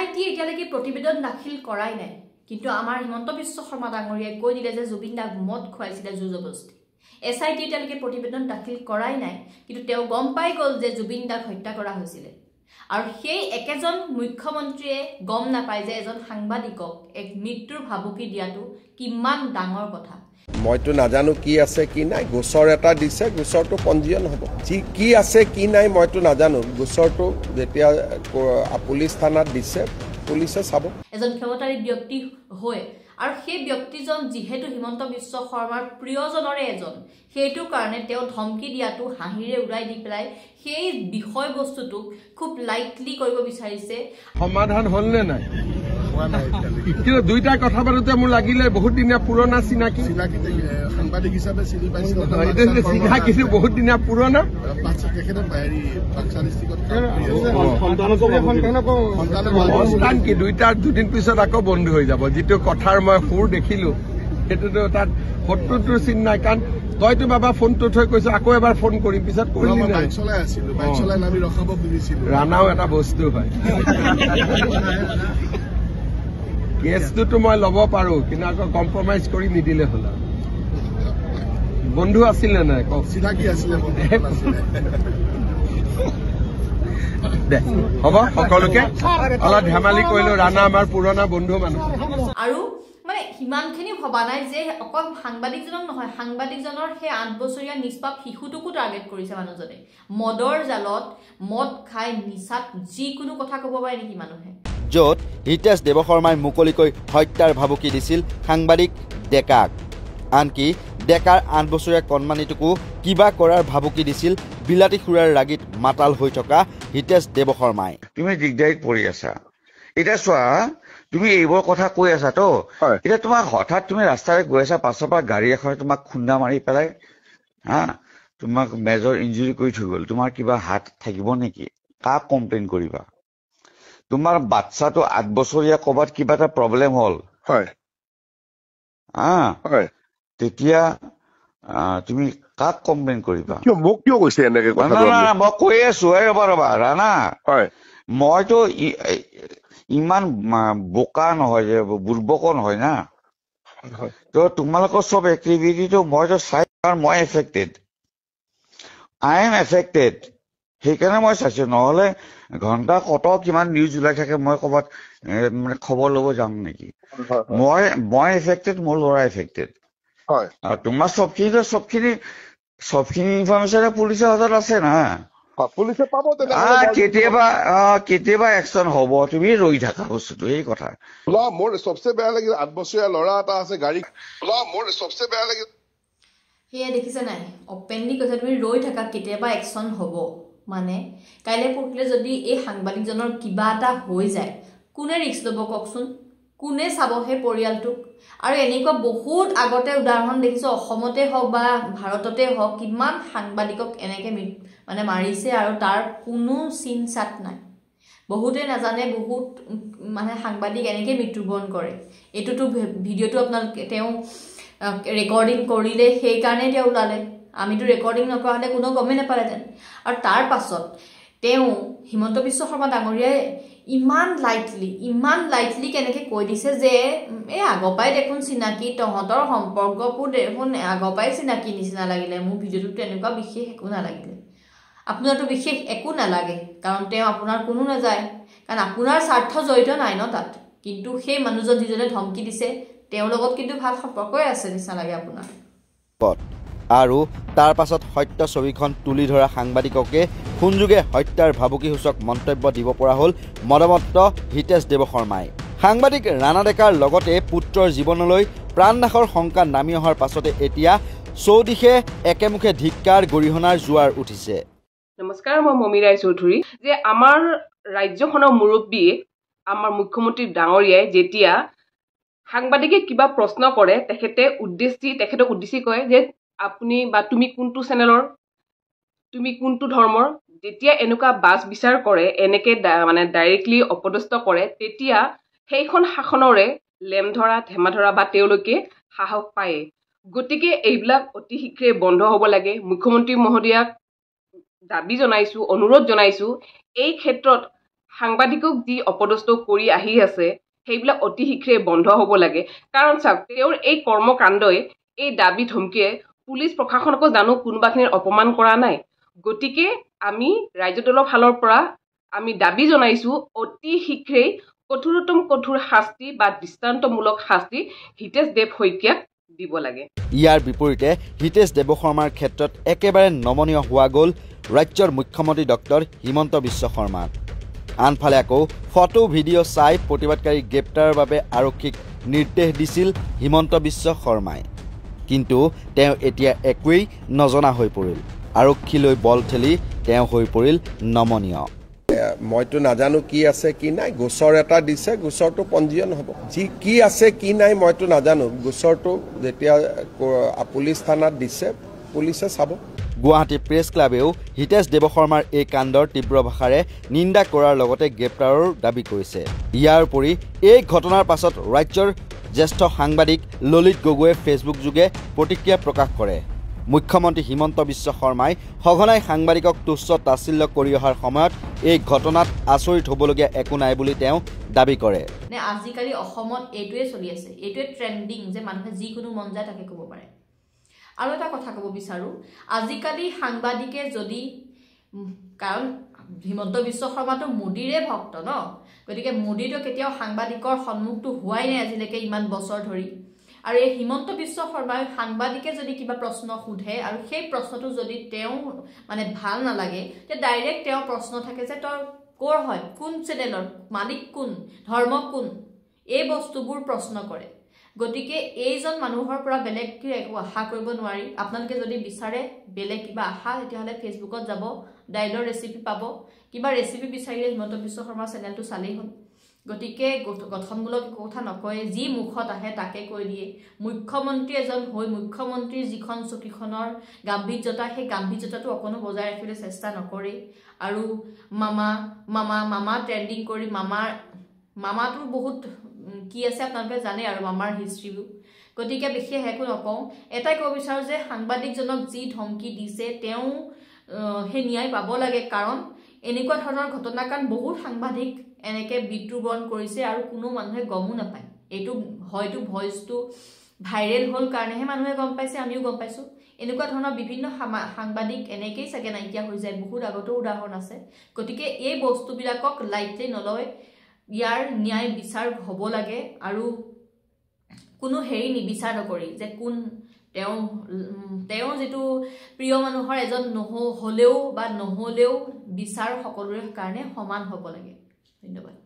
SIT এতিয়ালৈকে প্ৰতিবেদন দাখিল কৰাই নাই কিন্তু আমাৰ হিমন্ত বিশ্ব শৰ্মা ডাঙৰীয়াই কৈ দিলে যে জুবিন দাক মদ খুৱাইছিলে জুজবস্তি SIT এতিয়ালৈকে প্ৰতিবেদন দাখিল কৰাই নাই কিন্তু তেওঁ গম পাই গল যে জুবিন দাক হত্যা কৰা হৈছিল আৰু সেই একেজন মুখ্যমন্ত্ৰীয়ে গম নাপায় যে এজন সাংবাদিকক এক মৃত্যুৰ ভাবুকি দিয়াটো কিমান ডাঙৰ কথা মইতো নাজানো কি আছে কি নাই গোচৰ এটা দিছে গোচৰটো পঞ্জীয়ন হ'ব কি আছে কি নাই মইতো নাজানো গোচৰটো যেতিয়া পুলিচ থানাত দিছে পুলিচে চাব এজন ক্ষমতাৰী ব্যক্তি হয় আৰু সেই ব্যক্তিজন যেহেতু হিমন্ত বিশ্ব শৰ্মাৰ প্ৰিয়জনৰে এজন সেইটো কাৰণে তেওঁ ধমকি দিয়াটো হাঁহিৰে উৰাই দি পেলাই সেই বিষয়বস্তুটো খুব লাইটলি কৰিব বিচাৰিছে সমাধান হ'ল নে নাই কিন্তু দুইটা কথা বাৰুতে মোৰ লাগিলে বহুত দিনীয়া পুৰণা চিনাকি সাংবাদিক হিচাপে চিনি পাইছিল চিনাকি বহুত দিনীয়া পুৰণা সন্তান কি দুইটাৰ দুদিন পিছত আকৌ বন্ধু হৈ যাব যিটো কথাৰ মই সুৰ দেখিলো সেইটোতো তাত শত্ৰুটোৰ চিন নাই কাৰণ তইতো বাবা ফোনটো থৈ কৈছো আকৌ এবাৰ ফোন কৰিম পিছত ৰাণাও এটা বস্তু হয় কেছটোতো মই ল'ব পাৰো কিন্তু আকৌ কম্প্ৰমাইজ কৰি নিদিলে হ'ল আৰু বন্ধু আছিল নে নাই কওক চিনাকি আছিলে দে হ'ব সকলোকে অলপ ধেমালি কৰিলো ৰাণা আমাৰ পুৰণা বন্ধু মানুহ আৰু মানে সিমানখিনি ভবা নাই যে অকল সাংবাদিকজনক নহয় সাংবাদিকজনৰ সেই 8 বছৰীয়া নিষ্পাপ শিশুটোকো টাৰ্গেট কৰিছে মানুহজনে মদৰ জালত মদ খাই নিচাত যিকোনো কথা ক'ব পাৰে নেকি মানুহে য'ত হিতেশ দেৱশৰ্মাই মুকলিকৈ হত্যাৰ ভাবুকি দিছিল সাংবাদিক ডেকাক আনকি ডেকাৰ 8 বছৰীয়া কণমানিটোকো কিবা কৰাৰ ভাবুকি দিছিল বিলাতী খুৰাৰ ৰাগিত মাতাল হৈ থকা হিতেশ দেৱশৰ্মাই তুমি দিগদাৰীত পৰি আছা এটা চোৱা তুমি এইবোৰ কথা কৈ আছা তো এটা তোমাক হঠাৎ তুমি ৰাস্তাৰে গৈ আছা পাছৰ পৰা গাড়ী এখনে তোমাক খুন্দা মাৰি পেলাই তোমাক মেজৰ ইঞ্জুৰি কৰি থৈ গ'ল তোমাৰ কিবা হাত থাকিব নেকি কাক কমপ্লেইন কৰিবা তোমাৰ বাচ্চাটো 8 বছৰীয়া ক'বাত কিবা এটা প্ৰব্লেম হ'ল তেতিয়া তুমি কাক কমপ্লেইন কৰিবা মোক কিয় কৈছে এনেকে মই কৈ আছো ৰবা ৰাণা মইতো ইমান বোকা নহয় যে বুৰ্বক নহয় না তো তোমালোকৰ চব এক্টিভিটিটো মইতো চাই মই এফেক্টেড আই এম এফেক্টেড সেইকাৰণে মই চাইছো নহলে ঘণ্টা কত কিমান নিউজ ওলাই থাকে মই ক'বাত মানে খবৰ ল'ব যাম নেকি মই এফেক্টেড মোৰ ল'ৰা এফেক্টেড আৰু তোমাৰ চবখিনি ইনফৰমেশ্যন পুলিচৰ হাতত আছে না পুলিচে পাব কেতিয়াবা একশ্যন হ'ব তুমি ৰৈ থাকা বস্তুটো এই কথা মোৰ সবচে বেয়া লাগিল 8 বছৰীয়া ল'ৰা এটা আছে গাড়ী মোৰ সবচে বেয়া লাগিল সেয়া দেখিছে নাই অপেনলি কৈছে তুমি ৰৈ থাকা কেতিয়াবা একশ্যন হ'ব মানে কাইলৈ পৰহিলে যদি এই সাংবাদিকজনৰ কিবা এটা হৈ যায় কোনে ৰিস্ক ল'ব কওকচোন কোনে চাব সেই পৰিয়ালটোক আৰু এনেকুৱা বহুত আগতে উদাহৰণ দেখিছো অসমতে হওক বা ভাৰততে হওক কিমান সাংবাদিকক এনেকে মানে মাৰিছে আৰু তাৰ কোনো চিন চাত নাই বহুতে নাজানে বহুত মানে সাংবাদিক এনেকে মৃত্যুবৰণ কৰে এইটোতো ভিডিঅ'টো আপোনালোকে তেওঁ ৰেকৰ্ডিং কৰিলে সেই কাৰণে তেওঁ ওলালে আমিতো ৰেকৰ্ডিং নকৰা হলে কোনো গমে নাপালেহেঁতেন আৰু তাৰ পাছত তেওঁ হিমন্ত বিশ্ব শৰ্মা ডাঙৰীয়াই ইমান লাইটলি কেনেকে কৈ দিছে যে এই আগপাই দেখোন চিনাকি তহঁতৰ সম্পৰ্কবোৰ দেখোন আগপাই চিনাকি নিচিনা লাগিলে মোৰ ভিডিঅ'টো তেনেকুৱা বিশেষ একো নালাগিলে আপোনাৰতো বিশেষ একো নালাগে কাৰণ তেওঁ আপোনাৰ কোনো নাযায় কাৰণ আপোনাৰ স্বাৰ্থ জড়িত নাই ন তাত কিন্তু সেই মানুহজন যিজনে ধমকি দিছে তেওঁৰ লগত কিন্তু ভাল সম্পৰ্কই আছে নিচিনা লাগে আপোনাৰ আৰু তাৰ পাছত সত্য ছবিখন তুলি ধৰা সাংবাদিককে ফোনযোগে হত্যাৰ ভাবুকিসূচক মন্তব্য দিব পৰা হ'ল মদমত্ত হিতেশ দেৱশৰ্মাই সাংবাদিক ৰাণা ডেকাৰ লগতে পুত্ৰৰ জীৱনলৈ প্ৰাণনাশৰ শংকা নামি অহাৰ পাছতে এতিয়া চৌদিশে একেমুখে ধিক্কাৰ গৰিহণাৰ জোৱাৰ উঠিছে নমস্কাৰ মই মমিৰাই চৌধুৰী যে আমাৰ ৰাজ্যখনৰ মুৰব্বীয়ে আমাৰ মুখ্যমন্ত্ৰী ডাঙৰীয়াই যেতিয়া সাংবাদিকে কিবা প্ৰশ্ন কৰে তেখেতক উদ্দেশ্যি কয় যে আপুনি বা তুমি কোনটো চেনেলৰ তুমি কোনটো ধৰ্মৰ যেতিয়া এনেকুৱা বাছ বিচাৰ কৰে এনেকে মানে ডাইৰেক্টলি অপদস্থ কৰে তেতিয়া সেইখন শাসনৰে লেম ধৰা ধেমা ধৰা বা তেওঁলোকে সাহস পায় গতিকে এইবিলাক অতি শীঘ্ৰে বন্ধ হ'ব লাগে মুখ্যমন্ত্ৰী মহোদয়াক দাবী জনাইছো অনুৰোধ জনাইছো এই ক্ষেত্ৰত সাংবাদিকক যি অপদস্থ কৰি আহি আছে সেইবিলাক অতি শীঘ্ৰে বন্ধ হ'ব লাগে কাৰণ চাওক তেওঁৰ এই কৰ্মকাণ্ডই এই দাবী ধমকিয়ে পুলিচ প্ৰশাসনকো জানো কোনোবাখিনিৰ অপমান কৰা নাই গতিকে আমি ৰাজ্য দলৰ ফালৰ পৰা আমি দাবী জনাইছো অতি শীঘ্ৰেই কঠোৰতম কঠোৰ শাস্তি বা দৃষ্টান্তমূলক শাস্তি হিতেশ দেৱ শইকীয়াক দিব লাগে ইয়াৰ বিপৰীতে হিতেশ দেৱশৰ্মাৰ ক্ষেত্ৰত একেবাৰে নমনীয় হোৱা গ'ল ৰাজ্যৰ মুখ্যমন্ত্ৰী ডক্টৰ হিমন্ত বিশ্ব শৰ্মা আনফালে আকৌ ফটো ভিডিঅ' চাই প্ৰতিবাদকাৰী গ্ৰেপ্তাৰৰ বাবে আৰক্ষীক নিৰ্দেশ দিছিল হিমন্ত বিশ্ব শৰ্মাই কিন্তু তেওঁ এতিয়া একোৱেই নজনা হৈ পৰিল আৰক্ষীলৈ বল ঠেলি তেওঁ হৈ পৰিল নমনীয় মইতো নাজানো কি আছে কি নাই গোচৰ এটা দিছে গোচৰটো পঞ্জীয়ন হ'ব যি কি আছে কি নাই মইতো নাজানো গোচৰটো যেতিয়া পুলিচ থানাত দিছে পুলিচে চাব গুৱাহাটী প্ৰেছ ক্লাবেও হিতেশ দেৱশৰ্মাৰ এই কাণ্ডৰ তীব্ৰ ভাষাৰে নিন্দা কৰাৰ লগতে গ্ৰেপ্তাৰৰ দাবী কৰিছে ইয়াৰ উপৰি এই ঘটনাৰ পাছত ৰাজ্যৰ জ্যেষ্ঠ সাংবাদিক ললিত গগৈয়ে ফেচবুক যোগে প্ৰতিক্ৰিয়া প্ৰকাশ কৰে মুখ্যমন্ত্ৰী হিমন্ত বিশ্ব শৰ্মাই সঘনাই সাংবাদিকক তুচ্ছ তাচ্ছিল্য কৰি অহাৰ সময়ত এই ঘটনাত আচৰিত হ'বলগীয়া একো নাই বুলি তেওঁ দাবী কৰে আজিকালি অসমত এইটোৱে চলি আছে এইটোৱে ট্ৰেণ্ডিং যে মানুহে যিকোনো মন যায় তাকে ক'ব পাৰে আৰু এটা কথা ক'ব বিচাৰোঁ আজিকালি সাংবাদিকে যদি কাৰণ হিমন্ত বিশ্ব শৰ্মাটো মোদীৰে ভক্ত ন গতিকে মোদীটো কেতিয়াও সাংবাদিকৰ সন্মুখটো হোৱাই নাই আজিলৈকে ইমান বছৰ ধৰি আৰু এই হিমন্ত বিশ্ব শৰ্মাই সাংবাদিকে যদি কিবা প্ৰশ্ন সোধে আৰু সেই প্ৰশ্নটো যদি তেওঁ মানে ভাল নালাগে তে ডাইৰেক্ট তেওঁ প্ৰশ্ন থাকে যে তই ক'ৰ হয় কোন চেনেলৰ মালিক কোন ধৰ্ম কোন এই বস্তুবোৰ প্ৰশ্ন কৰে গতিকে এইজন মানুহৰ পৰা বেলেগ একো আশা কৰিব নোৱাৰি আপোনালোকে যদি বিচাৰে বেলেগ কিবা আশা তেতিয়াহ'লে ফেচবুকত যাব দাইলৰ ৰেচিপি পাব কিবা ৰেচিপি বিচাৰিলে হিমন্ত বিশ্ব শৰ্মাৰ চেনেলটো চালেই হ'ল গতিকে গঠনমূলক কথা নকয় যি মুখত আহে তাকে কৈ দিয়ে মুখ্যমন্ত্ৰী এজন হৈ মুখ্যমন্ত্ৰীৰ যিখন চকীখনৰ গাম্ভীৰ্যতা সেই গাম্ভীৰ্যতাটো অকণো বজাই ৰাখিবলৈ চেষ্টা নকৰে আৰু মামা ট্ৰেণ্ডিং কৰি মামাটোৰ বহুত কি আছে আপোনালোকে জানে আৰু মামাৰ হিষ্ট্ৰীবোৰ গতিকে বিশেষ একো নকওঁ এটাই ক'ব বিচাৰোঁ যে সাংবাদিকজনক যি ধমকি দিছে তেওঁ সেই ন্যায় পাব লাগে কাৰণ এনেকুৱা ধৰণৰ ঘটনা কাৰণ বহুত সাংবাদিক এনেকৈ মৃত্যুবৰণ কৰিছে আৰু কোনো মানুহে গমো নাপায় এইটো হয়তো ভইচটো ভাইৰেল হ'ল কাৰণেহে মানুহে গম পাইছে আমিও গম পাইছোঁ এনেকুৱা ধৰণৰ বিভিন্ন সাংবাদিক এনেকেই চাগে নাইকিয়া হৈ যায় বহুত আগতো উদাহৰণ আছে গতিকে এই বস্তুবিলাকক লাইটলি নলয় ইয়াৰ ন্যায় বিচাৰ হ'ব লাগে আৰু কোনো হেৰি নিবিচাৰ নকৰি যে কোন তেওঁ যিটো প্ৰিয় মানুহৰ এজন হ'লেও বা নহ'লেও বিচাৰ সকলোৰে কাৰণে সমান হ'ব লাগে ধন্যবাদ